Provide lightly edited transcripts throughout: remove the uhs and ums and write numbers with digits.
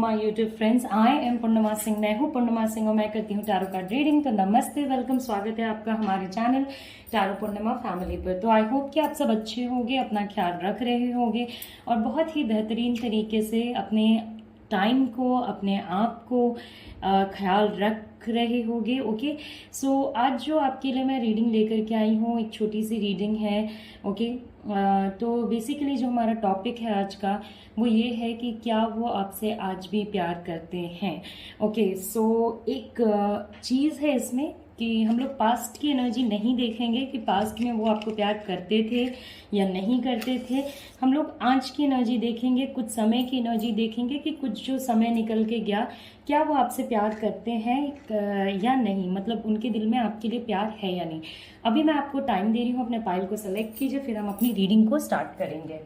My YouTube friends. I am Purnima Singh. मैं हूँ पूर्णिमा सिंह और मैं करती हूँ टैरो कार्ड रीडिंग। तो नमस्ते, वेलकम, स्वागत है आपका हमारे चैनल टैरो पूर्णिमा फैमिली पर। तो आई होप कि आप सब अच्छे होंगे, अपना ख्याल रख रहे होंगे और बहुत ही बेहतरीन तरीके से अपने टाइम को, अपने आप को ख्याल रख रहे होगे। ओके, सो आज जो आपके लिए मैं रीडिंग लेकर के आई हूँ, एक छोटी सी रीडिंग है। ओके, तो बेसिकली जो हमारा टॉपिक है आज का वो ये है कि क्या वो आपसे आज भी प्यार करते हैं। ओके, सो एक चीज़ है इसमें कि हम लोग पास्ट की एनर्जी नहीं देखेंगे कि पास्ट में वो आपको प्यार करते थे या नहीं करते थे। हम लोग आज की एनर्जी देखेंगे, कुछ समय की एनर्जी देखेंगे कि कुछ जो समय निकल के गया, क्या वो आपसे प्यार करते हैं या नहीं, मतलब उनके दिल में आपके लिए प्यार है या नहीं। अभी मैं आपको टाइम दे रही हूँ, अपने पाइल को सेलेक्ट कीजिए, फिर हम अपनी रीडिंग को स्टार्ट करेंगे।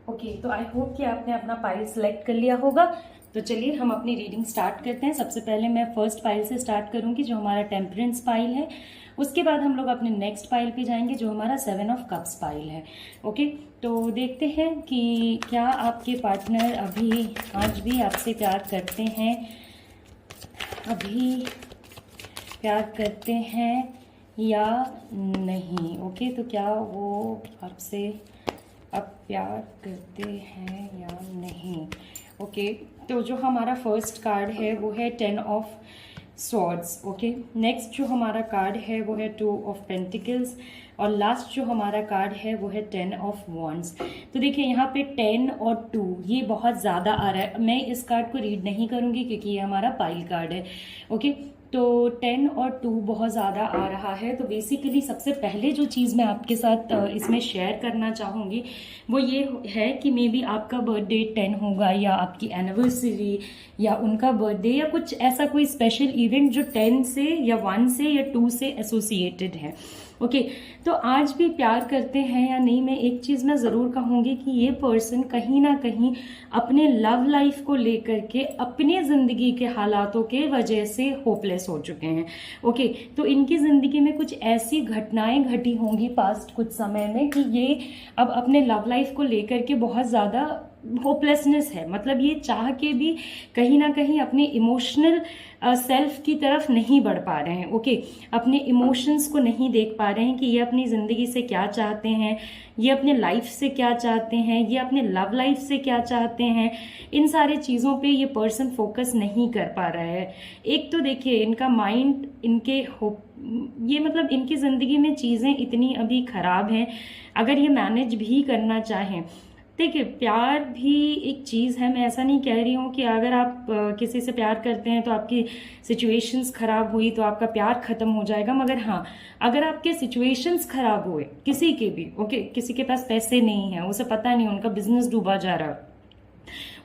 ओके, तो आई होप कि आपने अपना पाइल सेलेक्ट कर लिया होगा। तो चलिए हम अपनी रीडिंग स्टार्ट करते हैं। सबसे पहले मैं फर्स्ट पाइल से स्टार्ट करूंगी जो हमारा टेम्परेंस पाइल है। उसके बाद हम लोग अपने नेक्स्ट पाइल पे जाएंगे जो हमारा 7 ऑफ कप्स पाइल है। ओके, तो देखते हैं कि क्या आपके पार्टनर अभी आज भी आपसे प्यार करते हैं, अभी प्यार करते हैं या नहीं। ओके, तो क्या वो आपसे अब प्यार करते हैं या नहीं। ओके, तो जो हमारा फर्स्ट कार्ड है वो है 10 ऑफ स्वॉर्ड्स। ओके, नेक्स्ट जो हमारा कार्ड है वो है 2 ऑफ पेंटिकल्स और लास्ट जो हमारा कार्ड है वो है 10 ऑफ वॉन्ड्स। तो देखिए यहाँ पे 10 और 2 ये बहुत ज़्यादा आ रहा है। मैं इस कार्ड को रीड नहीं करूँगी क्योंकि ये हमारा पाइल कार्ड है। ओके, तो 10 और 2 बहुत ज़्यादा आ रहा है। तो बेसिकली सबसे पहले जो चीज़ मैं आपके साथ इसमें शेयर करना चाहूँगी वो ये है कि मे बी आपका बर्थडे 10 होगा या आपकी एनिवर्सरी या उनका बर्थडे या कुछ ऐसा कोई स्पेशल इवेंट जो 10 से या 1 से या 2 से एसोसिएटेड है। ओके, तो आज भी प्यार करते हैं या नहीं, मैं एक चीज़ मैं ज़रूर कहूँगी कि ये पर्सन कहीं ना कहीं अपने लव लाइफ को लेकर के अपने ज़िंदगी के हालातों के वजह से होपलेस हो चुके हैं। ओके, तो इनकी ज़िंदगी में कुछ ऐसी घटनाएं घटी होंगी पास्ट कुछ समय में कि ये अब अपने लव लाइफ को लेकर के बहुत ज़्यादा होपलेसनेस है। मतलब ये चाह के भी कहीं ना कहीं अपने इमोशनल सेल्फ की तरफ नहीं बढ़ पा रहे हैं। ओके, अपने इमोशंस को नहीं देख पा रहे हैं कि ये अपनी ज़िंदगी से क्या चाहते हैं, ये अपने लाइफ से क्या चाहते हैं, ये अपने लव लाइफ से क्या चाहते हैं। इन सारी चीज़ों पे ये पर्सन फोकस नहीं कर पा रहा है। एक तो देखिए इनका माइंड, इनके ये मतलब इनकी ज़िंदगी में चीज़ें इतनी अभी ख़राब हैं। अगर ये मैनेज भी करना चाहें, देखिए प्यार भी एक चीज़ है। मैं ऐसा नहीं कह रही हूँ कि अगर आप किसी से प्यार करते हैं तो आपकी सिचुएशंस खराब हुई तो आपका प्यार ख़त्म हो जाएगा। मगर हाँ, अगर आपके सिचुएशंस खराब हुए किसी के भी, ओके, किसी के पास पैसे नहीं है, उसे पता नहीं, उनका बिजनेस डूबा जा रहा है,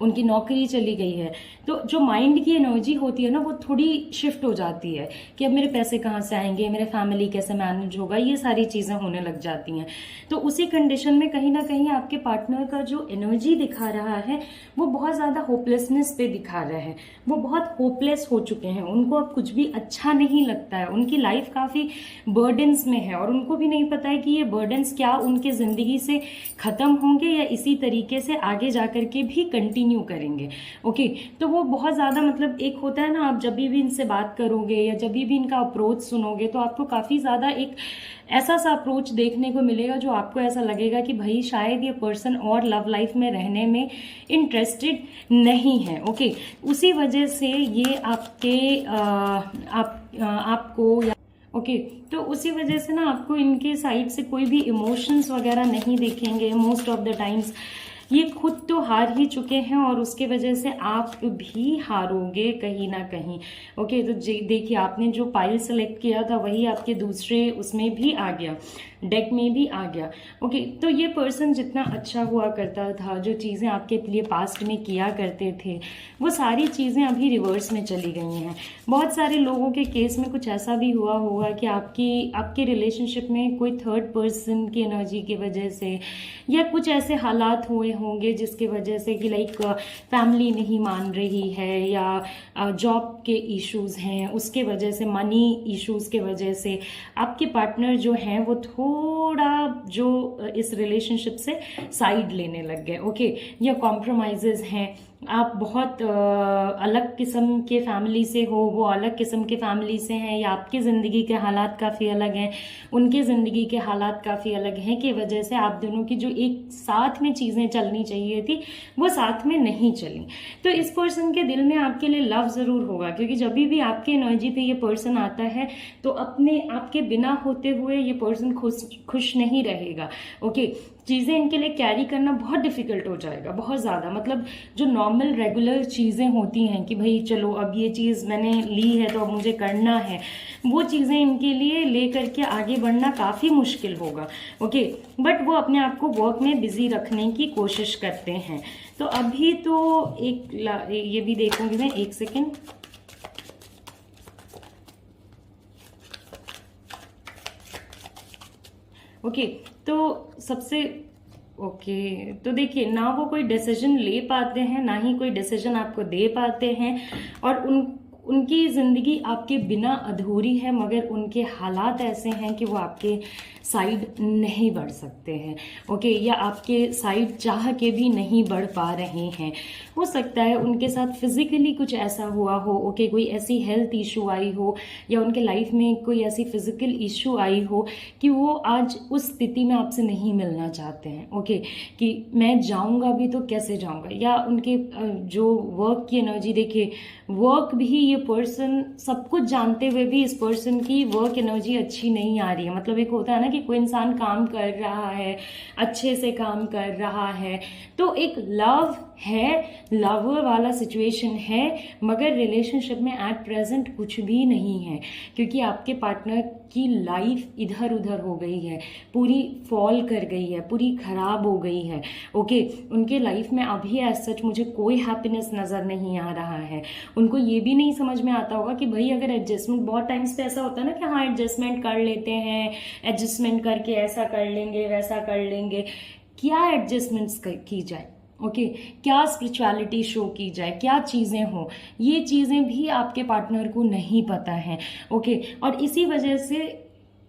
उनकी नौकरी चली गई है, तो जो माइंड की एनर्जी होती है ना वो थोड़ी शिफ्ट हो जाती है कि अब मेरे पैसे कहाँ से आएंगे, मेरे फैमिली कैसे मैनेज होगा, ये सारी चीज़ें होने लग जाती हैं। तो उसी कंडीशन में कहीं ना कहीं आपके पार्टनर का जो एनर्जी दिखा रहा है वो बहुत ज़्यादा होपलेसनेस पे दिखा रहा है। वो बहुत होपलेस हो चुके हैं, उनको अब कुछ भी अच्छा नहीं लगता है, उनकी लाइफ काफ़ी बर्डन्स में है और उनको भी नहीं पता है कि ये बर्डन्स क्या उनके ज़िंदगी से ख़त्म होंगे या इसी तरीके से आगे जा कर के भी कंटिन्यू करेंगे। ओके, तो वो बहुत ज़्यादा, मतलब एक होता है ना, आप जब भी इनसे बात करोगे या जब भी इनका अप्रोच सुनोगे तो आपको काफ़ी ज़्यादा एक ऐसा सा अप्रोच देखने को मिलेगा जो आपको ऐसा लगेगा कि भाई शायद ये पर्सन और लव लाइफ में रहने में इंटरेस्टेड नहीं है। ओके, उसी वजह से ये आपको ओके, तो उसी वजह से ना आपको इनके साइड से कोई भी इमोशंस वगैरह नहीं दिखेंगे मोस्ट ऑफ द टाइम्स। ये खुद तो हार ही चुके हैं और उसके वजह से आप भी हारोगे कहीं ना कहीं। ओके, तो देखिए आपने जो पाइल सेलेक्ट किया था वही आपके दूसरे उसमें भी आ गया, डेक में भी आ गया। ओके, तो ये पर्सन जितना अच्छा हुआ करता था, जो चीज़ें आपके लिए पास्ट में किया करते थे, वो सारी चीज़ें अभी रिवर्स में चली गई हैं। बहुत सारे लोगों के केस में कुछ ऐसा भी हुआ होगा कि आपके रिलेशनशिप में कोई थर्ड पर्सन की एनर्जी की वजह से या कुछ ऐसे हालात हुए होंगे जिसकी वजह से कि लाइक फैमिली नहीं मान रही है या जॉब के इश्यूज हैं, उसके वजह से मनी इश्यूज के वजह से आपके पार्टनर जो हैं वो थोड़ा जो इस रिलेशनशिप से साइड लेने लग गए। ओके, या कॉम्प्रोमाइजेज हैं, आप बहुत अलग किस्म के फैमिली से हो, वो अलग किस्म के फैमिली से हैं, या आपकी ज़िंदगी के हालात काफ़ी अलग हैं, उनके ज़िंदगी के हालात काफ़ी अलग हैं, की वजह से आप दोनों की जो एक साथ में चीज़ें चलनी चाहिए थी वो साथ में नहीं चली। तो इस पर्सन के दिल में आपके लिए लव ज़रूर होगा, क्योंकि जब भी आपकी एनर्जी पे ये पर्सन आता है तो अपने आपके बिना होते हुए ये पर्सन खुश नहीं रहेगा। ओके, चीज़ें इनके लिए कैरी करना बहुत डिफिकल्ट हो जाएगा, बहुत ज़्यादा। मतलब जो नॉर्मल रेगुलर चीज़ें होती हैं कि भाई चलो अब ये चीज़ मैंने ली है तो अब मुझे करना है, वो चीज़ें इनके लिए ले करके आगे बढ़ना काफ़ी मुश्किल होगा। ओके, बट वो अपने आप को वर्क में बिजी रखने की कोशिश करते हैं। तो अभी तो ये भी देखूंगी मैं, एक सेकेंड। ओके, तो सबसे तो देखिए ना वो कोई डिसीजन ले पाते हैं, ना ही कोई डिसीजन आपको दे पाते हैं, और उनकी ज़िंदगी आपके बिना अधूरी है, मगर उनके हालात ऐसे हैं कि वो आपके साइड नहीं बढ़ सकते हैं। ओके, या आपके साइड चाह के भी नहीं बढ़ पा रहे हैं। हो सकता है उनके साथ फिजिकली कुछ ऐसा हुआ हो, ओके, कोई ऐसी हेल्थ इशू आई हो या उनके लाइफ में कोई ऐसी फिजिकल इशू आई हो कि वो आज उस स्थिति में आपसे नहीं मिलना चाहते हैं। ओके, कि मैं जाऊंगा भी तो कैसे जाऊंगा, या उनके जो वर्क की एनर्जी, देखिए वर्क भी ये पर्सन सब कुछ जानते हुए भी इस पर्सन की वर्क एनर्जी अच्छी नहीं आ रही है। मतलब एक होता है ना कि कोई इंसान काम कर रहा है, अच्छे से काम कर रहा है, तो एक लव है, लवर वाला सिचुएशन है, मगर रिलेशनशिप में एट प्रेजेंट कुछ भी नहीं है, क्योंकि आपके पार्टनर की लाइफ इधर उधर हो गई है, पूरी फॉल कर गई है, पूरी खराब हो गई है। ओके, उनके लाइफ में अभी एज सच मुझे कोई हैप्पीनेस नज़र नहीं आ रहा है। उनको ये भी नहीं समझ में आता होगा कि भाई अगर एडजस्टमेंट, बहुत टाइम्स पे ऐसा होता है ना कि हाँ एडजस्टमेंट कर लेते हैं, एडजस्टमेंट करके ऐसा कर लेंगे वैसा कर लेंगे, क्या एडजस्टमेंट्स की जाए। ओके, क्या स्पिरिचुअलिटी शो की जाए, क्या चीज़ें हो, ये चीज़ें भी आपके पार्टनर को नहीं पता है। ओके, और इसी वजह से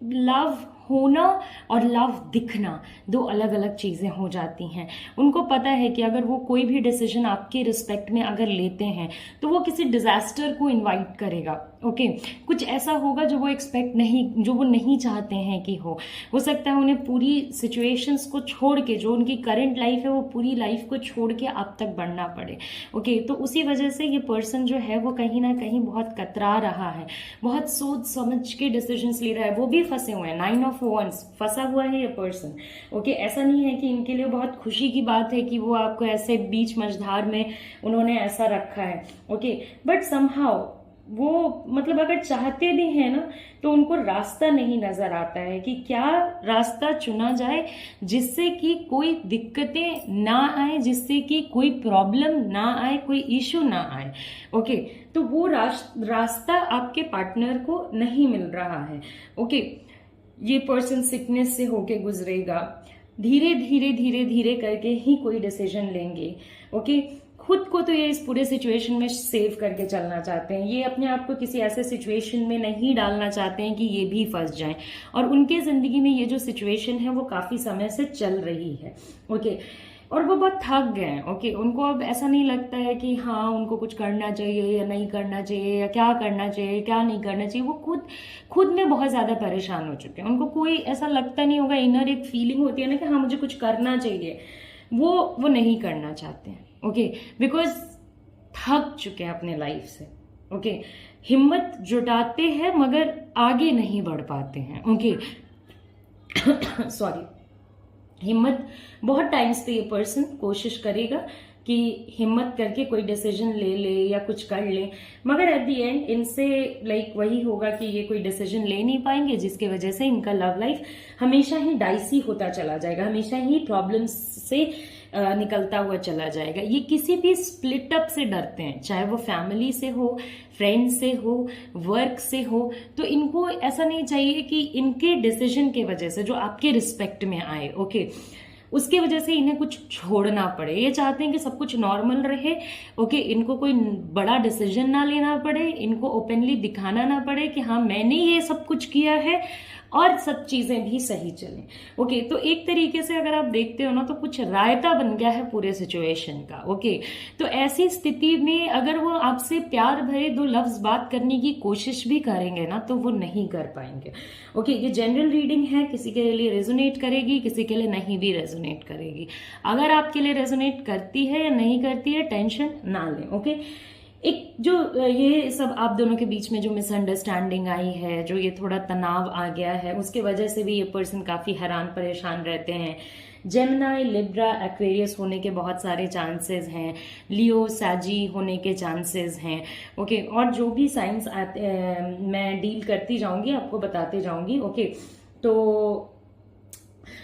लव होना और लव दिखना दो अलग अलग चीज़ें हो जाती हैं। उनको पता है कि अगर वो कोई भी डिसीजन आपके रिस्पेक्ट में अगर लेते हैं तो वो किसी डिजास्टर को इनवाइट करेगा। ओके, कुछ ऐसा होगा जो वो एक्सपेक्ट नहीं, जो वो नहीं चाहते हैं कि हो सकता है उन्हें पूरी सिचुएशंस को छोड़ के, जो उनकी करंट लाइफ है वो पूरी लाइफ को छोड़ के आप तक बढ़ना पड़े। ओके, तो उसी वजह से ये पर्सन जो है वो कहीं ना कहीं बहुत कतरा रहा है, बहुत सोच समझ के डिसीजंस ले रहा है। वो भी फंसे हुए हैं, 9 ऑफ वंस फंसा हुआ है ये पर्सन। ओके, ऐसा नहीं है कि इनके लिए बहुत खुशी की बात है कि वो आपको ऐसे बीच मझधार में उन्होंने ऐसा रखा है। ओके, बट समहाउ वो मतलब अगर चाहते भी हैं ना तो उनको रास्ता नहीं नजर आता है कि क्या रास्ता चुना जाए जिससे कि कोई दिक्कतें ना आए, जिससे कि कोई प्रॉब्लम ना आए, कोई इशू ना आए। ओके, तो वो रास्ता आपके पार्टनर को नहीं मिल रहा है। ओके, ये पर्सन सिकनेस से होके गुजरेगा, धीरे धीरे धीरे धीरे करके ही कोई डिसीजन लेंगे। ओके, खुद को तो ये इस पूरे सिचुएशन में सेव करके चलना चाहते हैं, ये अपने आप को किसी ऐसे सिचुएशन में नहीं डालना चाहते हैं कि ये भी फंस जाएं। और उनके जिंदगी में ये जो सिचुएशन है वो काफी समय से चल रही है। ओके, और वो बहुत थक गए हैं। ओके, उनको अब ऐसा नहीं लगता है कि हाँ उनको कुछ करना चाहिए या नहीं करना चाहिए, या क्या करना चाहिए क्या नहीं करना चाहिए। वो खुद में बहुत ज्यादा परेशान हो चुके हैं। उनको कोई ऐसा लगता नहीं होगा, इनर एक फीलिंग होती है ना कि हाँ मुझे कुछ करना चाहिए, वो नहीं करना चाहते हैं। ओके, बिकॉज थक चुके हैं अपने लाइफ से। ओके, हिम्मत जुटाते हैं मगर आगे नहीं बढ़ पाते हैं। Okay, sorry. हिम्मत बहुत टाइम्स पे ये पर्सन कोशिश करेगा कि हिम्मत करके कोई डिसीजन ले ले या कुछ कर ले, मगर एट द एंड इनसे लाइक वही होगा कि ये कोई डिसीजन ले नहीं पाएंगे, जिसकी वजह से इनका लव लाइफ हमेशा ही डाइसी होता चला जाएगा, हमेशा ही प्रॉब्लम्स से निकलता हुआ चला जाएगा। ये किसी भी स्प्लिट अप से डरते हैं, चाहे वो फैमिली से हो, फ्रेंड से हो, वर्क से हो। तो इनको ऐसा नहीं चाहिए कि इनके डिसीजन के वजह से जो आपके रिस्पेक्ट में आए, ओके, उसके वजह से इन्हें कुछ छोड़ना पड़े। ये चाहते हैं कि सब कुछ नॉर्मल रहे, ओके, इनको कोई बड़ा डिसीजन ना लेना पड़े, इनको ओपनली दिखाना ना पड़े कि हाँ मैंने ये सब कुछ किया है और सब चीजें भी सही चलें, ओके। तो एक तरीके से अगर आप देखते हो ना तो कुछ रायता बन गया है पूरे सिचुएशन का, ओके। तो ऐसी स्थिति में अगर वो आपसे प्यार भरे दो लफ्ज बात करने की कोशिश भी करेंगे ना तो वो नहीं कर पाएंगे, ओके। ये जनरल रीडिंग है, किसी के लिए रेजोनेट करेगी, किसी के लिए नहीं भी रेजोनेट करेगी। अगर आपके लिए रेजोनेट करती है या नहीं करती है टेंशन ना लें, ओके। एक जो ये सब आप दोनों के बीच में जो मिसअंडरस्टैंडिंग आई है, जो ये थोड़ा तनाव आ गया है, उसके वजह से भी ये पर्सन काफी हैरान परेशान रहते हैं। जेमिनी, लिब्रा, एक्वेरियस होने के बहुत सारे चांसेस हैं, लियो, सैजी होने के चांसेस हैं, ओके। और जो भी साइंस मैं डील करती जाऊंगी आपको बताते जाऊंगी, ओके। तो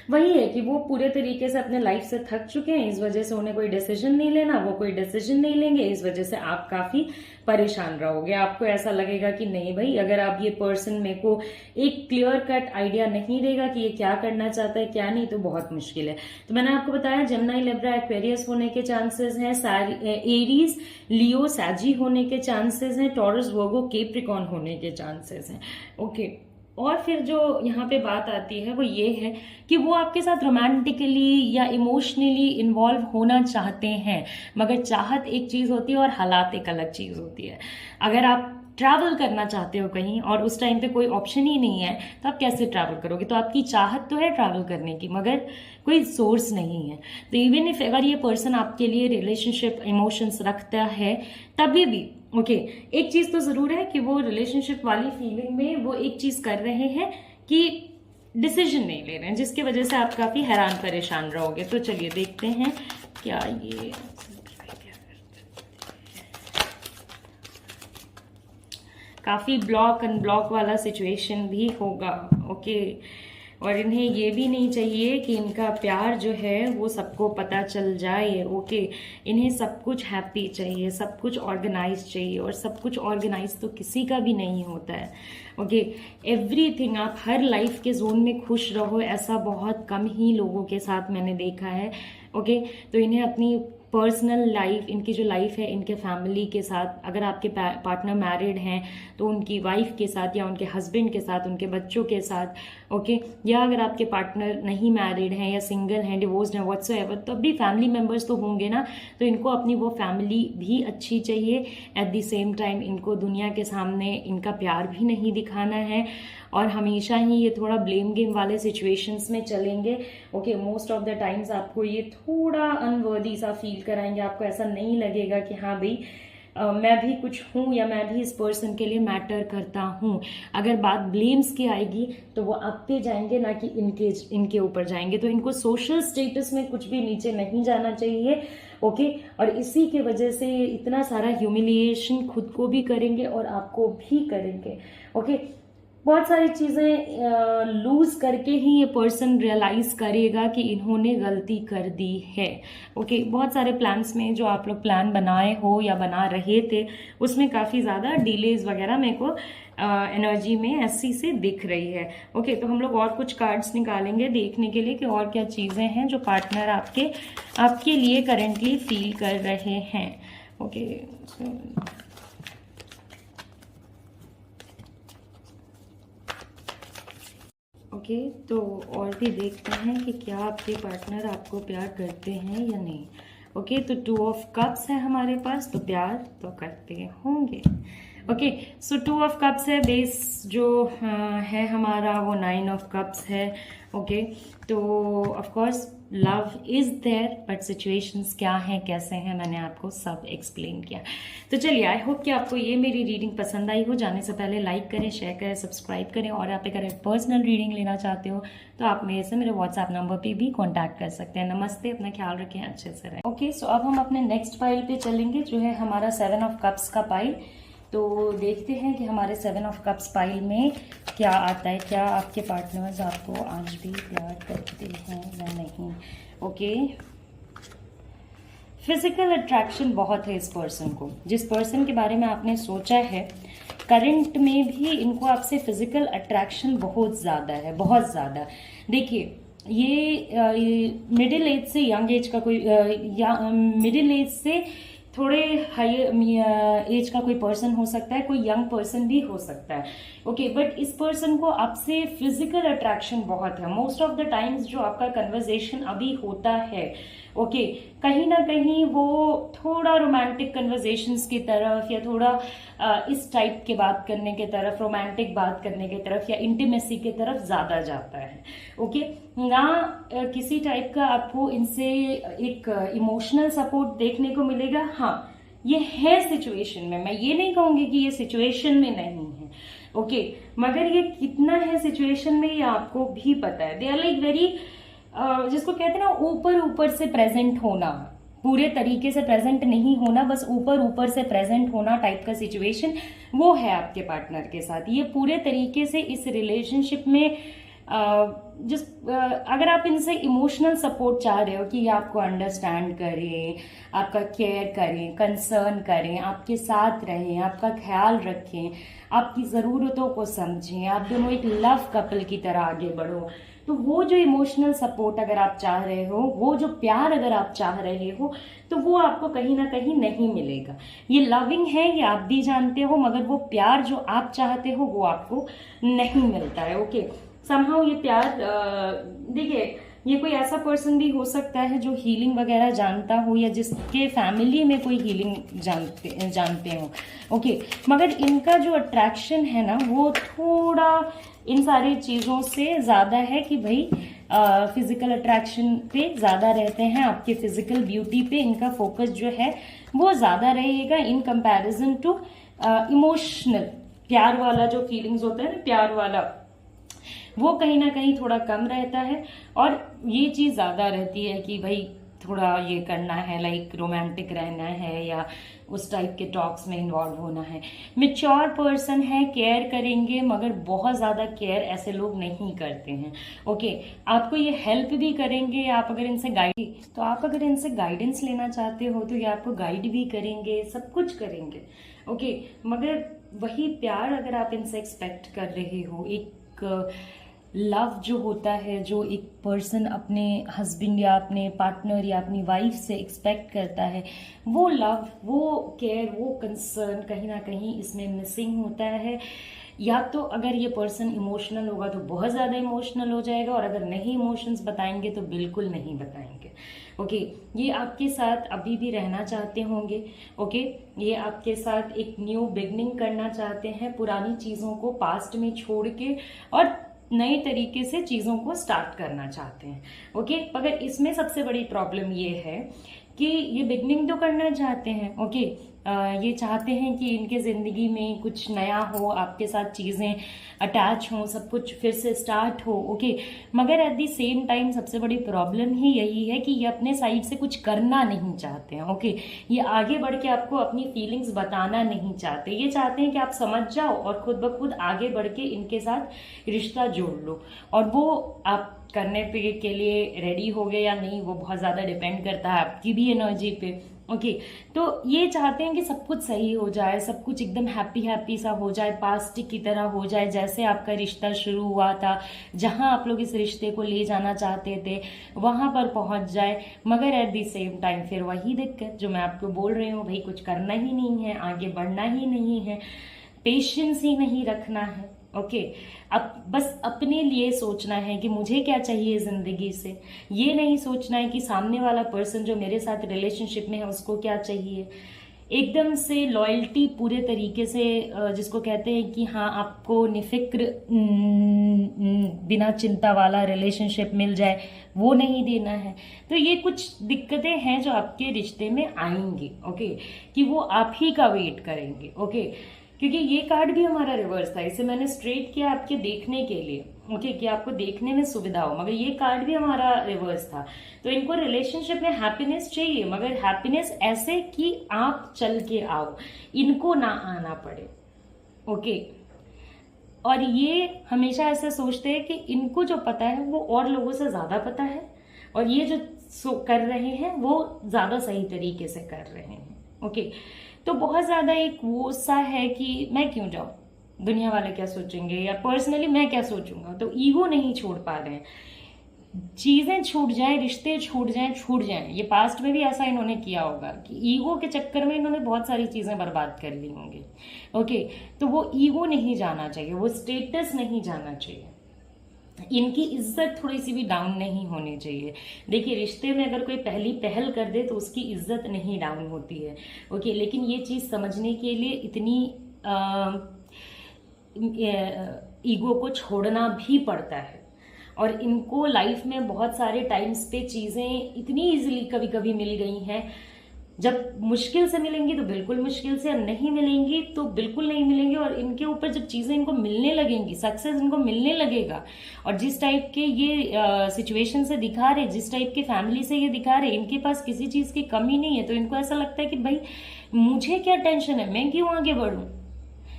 वही है कि वो पूरे तरीके से अपने लाइफ से थक चुके हैं, इस वजह से उन्हें कोई डिसीजन नहीं लेना, वो कोई डिसीजन नहीं लेंगे, इस वजह से आप काफी परेशान रहोगे। आपको ऐसा लगेगा कि नहीं भाई, अगर आप ये पर्सन मेरे को एक क्लियर कट आइडिया नहीं देगा कि ये क्या करना चाहता है क्या नहीं, तो बहुत मुश्किल है। तो मैंने आपको बताया जेमिनी, लिब्रा, एक्वेरियस होने के चांसेस हैं, एरीज, लियो, सैजी होने के चांसेस हैं, टॉरस, वर्गो, कैप्रिकॉर्न होने के चांसेस हैं, ओके। और फिर जो यहाँ पे बात आती है वो ये है कि वो आपके साथ रोमांटिकली या इमोशनली इन्वॉल्व होना चाहते हैं, मगर चाहत एक चीज होती है और हालात एक अलग चीज होती है। अगर आप ट्रैवल करना चाहते हो कहीं और उस टाइम पे कोई ऑप्शन ही नहीं है तो आप कैसे ट्रैवल करोगे? तो आपकी चाहत तो है ट्रैवल करने की, मगर कोई सोर्स नहीं है। तो इवन इफ अगर ये पर्सन आपके लिए रिलेशनशिप इमोशंस रखता है तभी भी, ओके, एक चीज तो जरूर है कि वो रिलेशनशिप वाली फीलिंग में वो एक चीज कर रहे हैं कि डिसीजन नहीं ले रहे हैं, जिसकी वजह से आप काफी हैरान परेशान रहोगे। तो चलिए देखते हैं क्या ये काफी ब्लॉक अनब्लॉक वाला सिचुएशन भी होगा, ओके। और इन्हें ये भी नहीं चाहिए कि इनका प्यार जो है वो सबको पता चल जाए, ओके। इन्हें सब कुछ हैप्पी चाहिए, सब कुछ ऑर्गेनाइज चाहिए, और सब कुछ ऑर्गेनाइज तो किसी का भी नहीं होता है, ओके। एवरीथिंग, आप हर लाइफ के जोन में खुश रहो, ऐसा बहुत कम ही लोगों के साथ मैंने देखा है, ओके। तो इन्हें अपनी पर्सनल लाइफ, इनकी जो लाइफ है इनके फैमिली के साथ, अगर आपके पार्टनर मैरिड हैं तो उनकी वाइफ के साथ या उनके हस्बैंड के साथ, उनके बच्चों के साथ, ओके। या अगर आपके पार्टनर नहीं मैरिड हैं या सिंगल हैं, डिवोर्स्ड हैं, व्हाटसोएवर, तो भी फैमिली मेंबर्स तो होंगे ना, तो इनको अपनी वो फैमिली भी अच्छी चाहिए। एट द सेम टाइम इनको दुनिया के सामने इनका प्यार भी नहीं दिखाना है, और हमेशा ही ये थोड़ा ब्लेम गेम वाले सिचुएशंस में चलेंगे, okay. Most of the times आपको ये थोड़ा अनवर्दी सा फील कराएंगे, आपको ऐसा नहीं लगेगा कि हाँ भाई मैं भी कुछ हूँ या मैं भी इस पर्सन के लिए मैटर करता हूँ। अगर बात ब्लेम्स की आएगी तो वो आप पे जाएंगे, ना कि इनके ऊपर जाएंगे। तो इनको सोशल स्टेटस में कुछ भी नीचे नहीं जाना चाहिए, ओके। और इसी के वजह से इतना सारा ह्यूमिलिएशन खुद को भी करेंगे और आपको भी करेंगे, ओके। बहुत सारी चीज़ें लूज करके ही ये पर्सन रियलाइज करेगा कि इन्होंने गलती कर दी है, ओके। बहुत सारे प्लान्स में जो आप लोग प्लान बनाए हो या बना रहे थे उसमें काफ़ी ज़्यादा डिलेज वगैरह मेरे को एनर्जी में ऐसी से दिख रही है, ओके। तो हम लोग और कुछ कार्ड्स निकालेंगे देखने के लिए कि और क्या चीज़ें हैं जो पार्टनर आपके लिए करेंटली फील कर रहे हैं, ओके। ओके, तो और भी देखते हैं कि क्या आपके पार्टनर आपको प्यार करते हैं या नहीं, ओके। तो 2 ऑफ कप्स है हमारे पास, तो प्यार तो करते होंगे, ओके। सो 2 ऑफ कप्स है, बेस जो है हमारा वो 9 ऑफ कप्स है, ओके। तो of course love is there, but situations क्या हैं, कैसे हैं, मैंने आपको सब एक्सप्लेन किया। तो चलिए, आई होप कि आपको ये मेरी रीडिंग पसंद आई हो। जाने से पहले लाइक करें, शेयर करें, सब्सक्राइब करें, और आप अगर पर्सनल रीडिंग लेना चाहते हो तो आप मेरे से मेरे व्हाट्सएप नंबर पे भी कॉन्टैक्ट कर सकते हैं। नमस्ते, अपना ख्याल रखें, अच्छे से रहें। ओके, सो अब हम अपने नेक्स्ट पाइल पे चलेंगे, जो है हमारा 7 ऑफ कप्स का पाइल। तो देखते हैं कि हमारे 7 ऑफ कप्स पाइल में क्या आता है। क्या आपके पार्टनर्स आपको आज भी प्यार करते हैं या नहीं? ओके, फिजिकल अट्रैक्शन बहुत है इस पर्सन को। जिस पर्सन के बारे में आपने सोचा है, करंट में भी इनको आपसे फिजिकल अट्रैक्शन बहुत ज़्यादा है, बहुत ज़्यादा। देखिए, ये मिडिल एज से यंग एज का कोई, मिडिल एज से थोड़े हाई एज का कोई पर्सन हो सकता है, कोई यंग पर्सन भी हो सकता है। ओके, बट इस पर्सन को आपसे फिजिकल अट्रैक्शन बहुत है। मोस्ट ऑफ द टाइम्स जो आपका कन्वर्सेशन अभी होता है, ओके, कहीं ना कहीं वो थोड़ा रोमांटिक कन्वर्सेशंस की तरफ, या थोड़ा इस टाइप के बात करने की तरफ, रोमांटिक बात करने की तरफ, या इंटीमेसी की तरफ ज़्यादा जाता है। ओके, ना किसी टाइप का आपको इनसे एक इमोशनल सपोर्ट देखने को मिलेगा। हाँ, ये है सिचुएशन में, मैं ये नहीं कहूंगी कि ये सिचुएशन में नहीं है। ओके, मगर ये कितना है सिचुएशन में, ये आपको भी पता है। दे आर लाइक वेरी, जिसको कहते हैं ना, ऊपर ऊपर से प्रेजेंट होना, पूरे तरीके से प्रेजेंट नहीं होना, बस ऊपर ऊपर से प्रेजेंट होना टाइप का सिचुएशन, वो है आपके पार्टनर के साथ। ये पूरे तरीके से इस रिलेशनशिप में अगर आप इनसे इमोशनल सपोर्ट चाह रहे हो कि ये आपको अंडरस्टैंड करें, आपका केयर करें, कंसर्न करें, आपके साथ रहें, आपका ख्याल रखें, आपकी ज़रूरतों को समझें, आप दोनों एक लव कपल की तरह आगे बढ़ो, तो वो जो इमोशनल सपोर्ट अगर आप चाह रहे हो, वो जो प्यार अगर आप चाह रहे हो, तो वो आपको कहीं ना कहीं नहीं मिलेगा। ये लविंग है, ये आप भी जानते हो, मगर वो प्यार जो आप चाहते हो वो आपको नहीं मिलता है। ओके, समहाउ ये प्यार, देखिए, ये कोई ऐसा पर्सन भी हो सकता है जो हीलिंग वगैरह जानता हो, या जिसके फैमिली में कोई हीलिंग जानते हो। ओके, मगर इनका जो अट्रैक्शन है ना, वो थोड़ा इन सारी चीज़ों से ज़्यादा है कि भाई फिजिकल अट्रैक्शन पे ज़्यादा रहते हैं, आपके फिजिकल ब्यूटी पे इनका फोकस जो है वो ज़्यादा रहेगा इन कंपैरिजन टू इमोशनल। प्यार वाला जो फीलिंग्स होता है ना, प्यार वाला, वो कहीं ना कहीं थोड़ा कम रहता है, और ये चीज़ ज़्यादा रहती है कि भाई थोड़ा ये करना है, लाइक रोमांटिक रहना है, या उस टाइप के टॉक्स में इन्वॉल्व होना है। मैच्योर पर्सन है, केयर करेंगे, मगर बहुत ज़्यादा केयर ऐसे लोग नहीं करते हैं। ओके, आपको ये हेल्प भी करेंगे, आप अगर इनसे गाइडेंस लेना चाहते हो तो ये आपको गाइड भी करेंगे, सब कुछ करेंगे। ओके, मगर वही प्यार अगर आप इनसे एक्सपेक्ट कर रहे हो, एक लव जो होता है, जो एक पर्सन अपने हस्बैंड या अपने पार्टनर या अपनी वाइफ से एक्सपेक्ट करता है, वो लव, वो केयर, वो कंसर्न कहीं ना कहीं इसमें मिसिंग होता है। या तो अगर ये पर्सन इमोशनल होगा तो बहुत ज़्यादा इमोशनल हो जाएगा, और अगर नहीं इमोशंस बताएंगे तो बिल्कुल नहीं बताएंगे। ओके, ये आपके साथ अभी भी रहना चाहते होंगे। ओके, ये आपके साथ एक न्यू बिगनिंग करना चाहते हैं, पुरानी चीज़ों को पास्ट में छोड़ के और नए तरीके से चीज़ों को स्टार्ट करना चाहते हैं। ओके, मगर इसमें सबसे बड़ी प्रॉब्लम ये है कि ये बिगनिंग तो करना चाहते हैं। ओके, ये चाहते हैं कि इनके ज़िंदगी में कुछ नया हो, आपके साथ चीज़ें अटैच हों, सब कुछ फिर से स्टार्ट हो। ओके, मगर एट दी सेम टाइम सबसे बड़ी प्रॉब्लम ही यही है कि ये अपने साइड से कुछ करना नहीं चाहते हैं। ओके, ये आगे बढ़ के आपको अपनी फीलिंग्स बताना नहीं चाहते। ये चाहते हैं कि आप समझ जाओ और खुद ब खुद आगे बढ़ के इनके साथ रिश्ता जोड़ लो, और वो आप करने पे के लिए रेडी हो गए या नहीं, वो बहुत ज़्यादा डिपेंड करता है आपकी भी एनर्जी पे। ओके, तो ये चाहते हैं कि सब कुछ सही हो जाए, सब कुछ एकदम हैप्पी हैप्पी सा हो जाए, पास्ट की तरह हो जाए, जैसे आपका रिश्ता शुरू हुआ था, जहां आप लोग इस रिश्ते को ले जाना चाहते थे वहां पर पहुंच जाए। मगर एट द सेम टाइम फिर वही दिक्कत जो मैं आपको बोल रही हूँ, भाई कुछ करना ही नहीं है, आगे बढ़ना ही नहीं है, पेशेंस ही नहीं रखना है। ओके, अब बस अपने लिए सोचना है कि मुझे क्या चाहिए ज़िंदगी से। ये नहीं सोचना है कि सामने वाला पर्सन जो मेरे साथ रिलेशनशिप में है उसको क्या चाहिए। एकदम से लॉयल्टी पूरे तरीके से जिसको कहते हैं कि हाँ आपको निफिक्र बिना चिंता वाला रिलेशनशिप मिल जाए, वो नहीं देना है। तो ये कुछ दिक्कतें हैं जो आपके रिश्ते में आएंगी, ओके, कि वो आप ही का वेट करेंगे, ओके। क्योंकि ये कार्ड भी हमारा रिवर्स था, इसे मैंने स्ट्रेट किया आपके देखने के लिए, ओके, कि आपको देखने में सुविधा हो, मगर ये कार्ड भी हमारा रिवर्स था। तो इनको रिलेशनशिप में हैप्पीनेस चाहिए, मगर हैप्पीनेस ऐसे कि आप चल के आओ, इनको ना आना पड़े, ओके। और ये हमेशा ऐसा सोचते हैं कि इनको जो पता है वो और लोगों से ज्यादा पता है, और ये जो कर रहे हैं वो ज्यादा सही तरीके से कर रहे हैं, ओके। तो बहुत ज्यादा एक वो सा है कि मैं क्यों जाऊं, दुनिया वाले क्या सोचेंगे, या पर्सनली मैं क्या सोचूंगा। तो ईगो नहीं छोड़ पा रहे हैं, चीजें छूट जाएं, रिश्ते छूट जाएं। ये पास्ट में भी ऐसा इन्होंने किया होगा कि ईगो के चक्कर में इन्होंने बहुत सारी चीजें बर्बाद कर ली होंगी, ओके। तो वो ईगो नहीं जाना चाहिए, वो स्टेटस नहीं जाना चाहिए, इनकी इज्जत थोड़ी सी भी डाउन नहीं होनी चाहिए। देखिए, रिश्ते में अगर कोई पहली पहल कर दे तो उसकी इज्जत नहीं डाउन होती है, ओके। लेकिन ये चीज समझने के लिए इतनी ईगो को छोड़ना भी पड़ता है। और इनको लाइफ में बहुत सारे टाइम्स पे चीजें इतनी इजीली कभी कभी मिल गई हैं, जब मुश्किल से मिलेंगी तो बिल्कुल मुश्किल से, नहीं मिलेंगी तो बिल्कुल नहीं मिलेंगी। और इनके ऊपर जब चीजें इनको मिलने लगेंगी, सक्सेस इनको मिलने लगेगा, और जिस टाइप के ये सिचुएशन से दिखा रहे, जिस टाइप के फैमिली से ये दिखा रहे, इनके पास किसी चीज की कमी नहीं है, तो इनको ऐसा लगता है कि भाई मुझे क्या टेंशन है, मैं क्यों आगे बढ़ूं,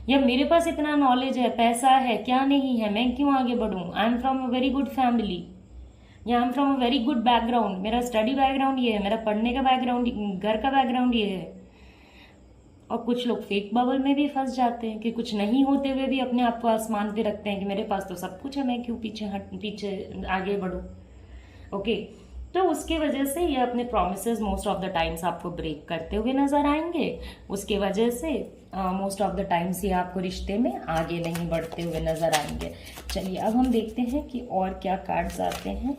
या मेरे पास इतना नॉलेज है, पैसा है, क्या नहीं है, मैं क्यों आगे बढ़ूं। I am from a very good family, या I am from a very good background, मेरा स्टडी बैकग्राउंड ये है, मेरा पढ़ने का बैकग्राउंड, घर का बैकग्राउंड ये है। और कुछ लोग फेक बबल में भी फंस जाते हैं कि कुछ नहीं होते हुए भी अपने आप को आसमान पे रखते हैं कि मेरे पास तो सब कुछ है, मैं क्यों पीछे आगे बढ़ूं, ओके। तो उसके वजह से ये अपने promises most of the times आपको ब्रेक करते हुए नजर आएंगे। उसके वजह से मोस्ट ऑफ द टाइम्स ये आपको रिश्ते में आगे नहीं बढ़ते हुए नजर आएंगे। चलिए अब हम देखते हैं कि और क्या कार्ड्स आते हैं।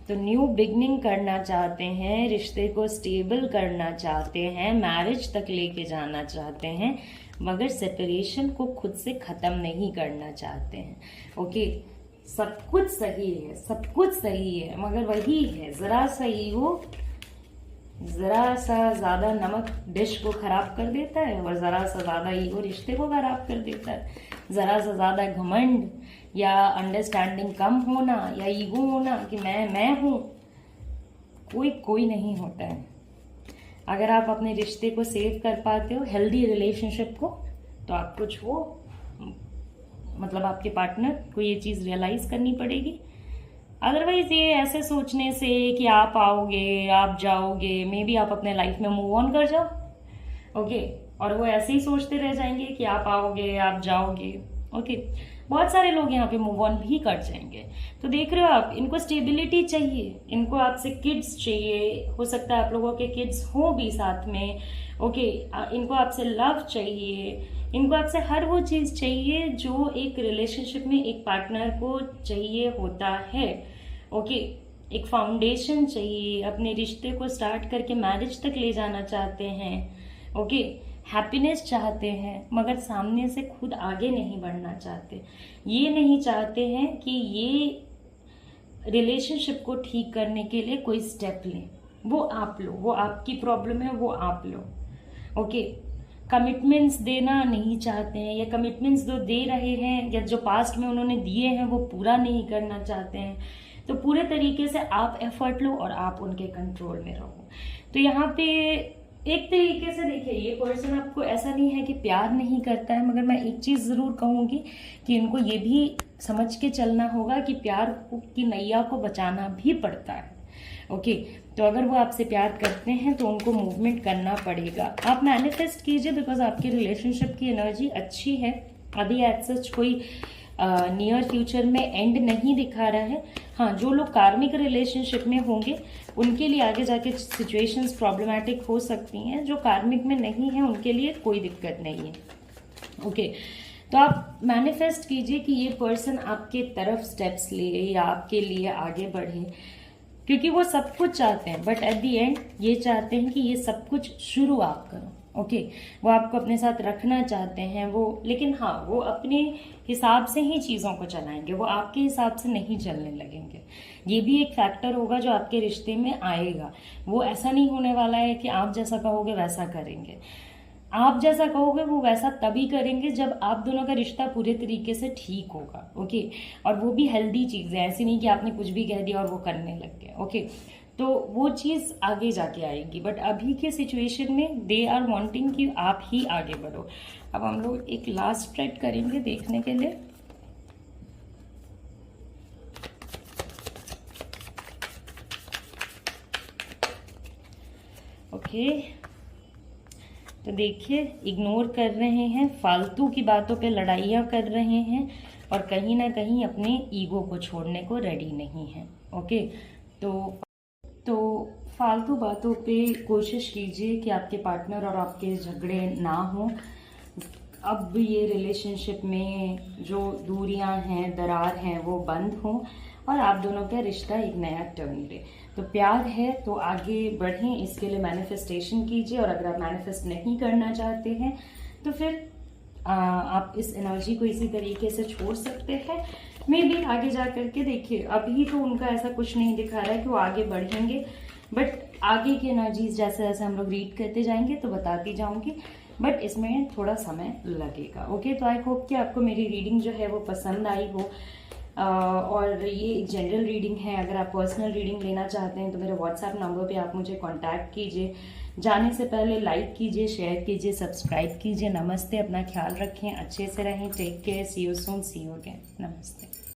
तो न्यू बिगनिंग करना चाहते हैं, रिश्ते को स्टेबल करना चाहते हैं, मैरिज तक लेके जाना चाहते हैं, मगर सेपरेशन को खुद से खत्म नहीं करना चाहते हैं, ओके। सब कुछ सही है, सब कुछ सही है, मगर वही है, जरा सा ईगो, जरा सा ज्यादा नमक डिश को खराब कर देता है, और जरा सा ज्यादा ईगो रिश्ते को खराब कर देता है। जरा सा ज्यादा घमंड या अंडरस्टैंडिंग कम होना या ईगो होना कि मैं हूं, कोई नहीं होता है। अगर आप अपने रिश्ते को सेव कर पाते हो, हेल्दी रिलेशनशिप को, तो आप कुछ हो, मतलब आपके पार्टनर को ये चीज रियलाइज करनी पड़ेगी। अदरवाइज ये ऐसे सोचने से कि आप आओगे, आप जाओगे, मे बी आप अपने लाइफ में मूव ऑन कर जाओ, ओके, और वो ऐसे ही सोचते रह जाएंगे कि आप आओगे, आप जाओगे, ओके। बहुत सारे लोग यहाँ पे मूव ऑन भी कर जाएंगे। तो देख रहे हो आप, इनको स्टेबिलिटी चाहिए, इनको आपसे किड्स चाहिए, हो सकता है आप लोगों के किड्स हो भी साथ में, ओके। इनको आपसे लव चाहिए, इनको आपसे हर वो चीज चाहिए जो एक रिलेशनशिप में एक पार्टनर को चाहिए होता है, ओके। एक फाउंडेशन चाहिए, अपने रिश्ते को स्टार्ट करके मैरिज तक ले जाना चाहते हैं, ओके। हैप्पीनेस चाहते हैं, मगर सामने से खुद आगे नहीं बढ़ना चाहते। ये नहीं चाहते हैं कि ये रिलेशनशिप को ठीक करने के लिए कोई स्टेप लें, वो आप लो, वो आपकी प्रॉब्लम है, वो आप लो, ओके। कमिटमेंट्स देना नहीं चाहते हैं, या कमिटमेंट्स जो दे रहे हैं या जो पास्ट में उन्होंने दिए हैं वो पूरा नहीं करना चाहते हैं। तो पूरे तरीके से आप एफर्ट लो और आप उनके कंट्रोल में रहो। तो यहाँ पे एक तरीके से देखिए, ये पर्सन आपको ऐसा नहीं है कि प्यार नहीं करता है, मगर मैं एक चीज जरूर कहूंगी कि इनको ये भी समझ के चलना होगा कि प्यार की नैया को बचाना भी पड़ता है, ओके। तो अगर वो आपसे प्यार करते हैं तो उनको मूवमेंट करना पड़ेगा। आप मैनिफेस्ट कीजिए, बिकॉज आपके रिलेशनशिप की एनर्जी अच्छी है। अभी एज सच कोई नियर फ्यूचर में एंड नहीं दिखा रहा है। हाँ, जो लोग कार्मिक रिलेशनशिप में होंगे उनके लिए आगे जाके सिचुएशंस प्रॉब्लमैटिक हो सकती हैं। जो कार्मिक में नहीं है उनके लिए कोई दिक्कत नहीं है, ओके। तो आप मैनिफेस्ट कीजिए कि ये पर्सन आपके तरफ स्टेप्स ले या आपके लिए आगे बढ़े, क्योंकि वो सब कुछ चाहते हैं, बट एट द एंड ये चाहते हैं कि ये सब कुछ शुरू आप करो। ओके, वो आपको अपने साथ रखना चाहते हैं वो, लेकिन हाँ वो अपने हिसाब से ही चीज़ों को चलाएंगे, वो आपके हिसाब से नहीं चलने लगेंगे। ये भी एक फैक्टर होगा जो आपके रिश्ते में आएगा। वो ऐसा नहीं होने वाला है कि आप जैसा कहोगे वैसा करेंगे। आप जैसा कहोगे वो वैसा तभी करेंगे जब आप दोनों का रिश्ता पूरे तरीके से ठीक होगा। ओके, और वो भी हेल्दी चीज़ है, ऐसी नहीं कि आपने कुछ भी कह दिया और वो करने लग गए। ओके, तो वो चीज़ आगे जाके आएगी, बट अभी के सिचुएशन में दे आर वांटिंग कि आप ही आगे बढ़ो। अब हम लोग एक लास्ट स्प्रेड करेंगे देखने के लिए। ओके, तो देखिए इग्नोर कर रहे हैं, फालतू की बातों पे लड़ाइयाँ कर रहे हैं और कहीं ना कहीं अपने ईगो को छोड़ने को रेडी नहीं है। ओके, तो फालतू बातों पे कोशिश कीजिए कि आपके पार्टनर और आपके झगड़े ना हो। अब ये रिलेशनशिप में जो दूरियां हैं, दरार हैं, वो बंद हो और आप दोनों का रिश्ता एक नया टर्न ले। तो प्यार है तो आगे बढ़ें, इसके लिए मैनिफेस्टेशन कीजिए। और अगर आप मैनिफेस्ट नहीं करना चाहते हैं तो फिर आप इस एनर्जी को इसी तरीके से छोड़ सकते हैं। मे भी आगे जा करके देखिए, अभी तो उनका ऐसा कुछ नहीं दिखा रहा है कि वो आगे बढ़ेंगे, बट आगे की एनर्जीज जैसे जैसे हम लोग रीड करते जाएंगे तो बताती जाऊंगी, बट इसमें थोड़ा समय लगेगा। ओके, तो आई होप कि आपको मेरी रीडिंग जो है वो पसंद आई हो। और ये एक जनरल रीडिंग है। अगर आप पर्सनल रीडिंग लेना चाहते हैं तो मेरे व्हाट्सएप नंबर पे आप मुझे कांटेक्ट कीजिए। जाने से पहले लाइक कीजिए, शेयर कीजिए, सब्सक्राइब कीजिए। नमस्ते, अपना ख्याल रखें, अच्छे से रहें, take care, see you soon, see you again. नमस्ते।